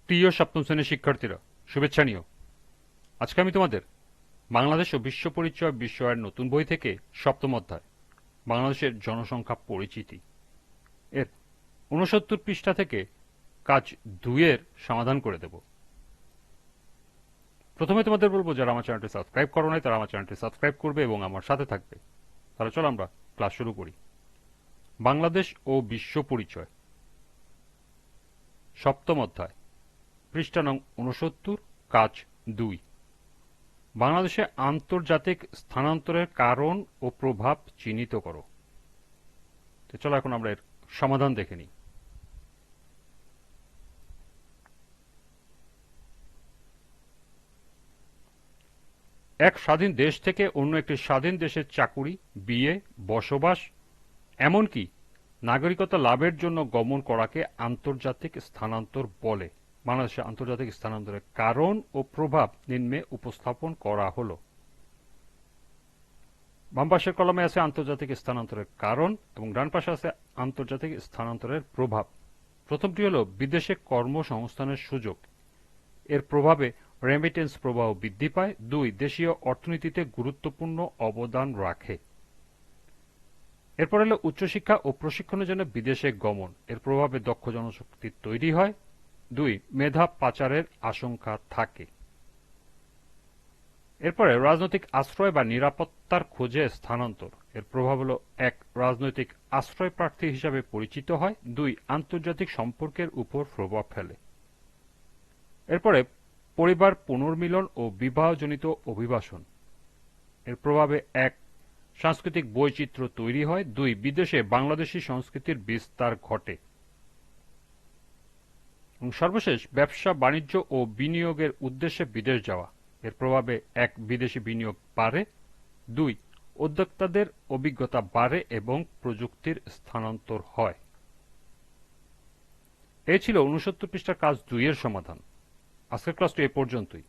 প্রিয় সপ্তম শ্রেণীর শিক্ষার্থীরা, শুভেচ্ছা নিও। আজকে আমি তোমাদের বাংলাদেশ ও বিশ্ব পরিচয় বিষয়ের নতুন বই থেকে সপ্তম অধ্যায় বাংলাদেশের জনসংখ্যা পরিচিতি এর ৬৯ পৃষ্ঠা থেকে কাজ ২ এর সমাধান করে দেব। প্রথমে তোমাদের বলবো, যারা আমার চ্যানেলটি সাবস্ক্রাইব করো নাই তারা আমার চ্যানেলটি সাবস্ক্রাইব করবে এবং আমার সাথে থাকবে। তাহলে চলো আমরা ক্লাস শুরু করি। বাংলাদেশ ও বিশ্ব পরিচয়, সপ্তম অধ্যায়, পৃষ্ঠা নং ৬৯, কাজ ২। বাংলাদেশে আন্তর্জাতিক স্থানান্তরের কারণ ও প্রভাব চিহ্নিত করো। তো চলো এখন আমরা এর সমাধান দেখে নিই। এক স্বাধীন দেশ থেকে অন্য একটি স্বাধীন দেশের চাকুরি, বিয়ে, বসবাস, এমনকি নাগরিকতা লাভের জন্য গমন করাকে আন্তর্জাতিক স্থানান্তর বলে। বাংলাদেশে আন্তর্জাতিক স্থানান্তরের কারণ ও প্রভাব নিম্নে উপস্থাপন করা হলো। বাম পাশের কলমে আছে আন্তর্জাতিক স্থানান্তরের কারণ এবং ডান পাশে আছে আন্তর্জাতিক স্থানান্তরের প্রভাব। প্রথমটি হল বিদেশে কর্মসংস্থানের সুযোগ, এর প্রভাবে রেমিটেন্স প্রবাহ বৃদ্ধি পায়। ২. দেশীয় অর্থনীতিতে গুরুত্বপূর্ণ অবদান রাখে। এরপর হল উচ্চশিক্ষা ও প্রশিক্ষণের জন্য বিদেশে গমন, এর প্রভাবে দক্ষ জনশক্তি তৈরি হয়। ২. মেধা পাচারের আশঙ্কা থাকে। এরপরে রাজনৈতিক আশ্রয় বা নিরাপত্তার খোঁজে স্থানান্তর, এর প্রভাব হল ১. রাজনৈতিক আশ্রয় প্রার্থী হিসাবে পরিচিত হয়। ২. আন্তর্জাতিক সম্পর্কের উপর প্রভাব ফেলে। এরপরে পরিবার পুনর্মিলন ও বিবাহজনিত অভিবাসন, এর প্রভাবে ১. সাংস্কৃতিক বৈচিত্র্য তৈরি হয়। ২. বিদেশে বাংলাদেশী সংস্কৃতির বিস্তার ঘটে। এবং সর্বশেষ ব্যবসা বাণিজ্য ও বিনিয়োগের উদ্দেশ্যে বিদেশ যাওয়া, এর প্রভাবে ১. বিদেশি বিনিয়োগ বাড়ে। ২. উদ্যোক্তাদের অভিজ্ঞতা বাড়ে এবং প্রযুক্তির স্থানান্তর হয়। এই ছিল ৬৯ পৃষ্ঠার কাজ ২ এর সমাধান। আজকের ক্লাসটি এ পর্যন্তই।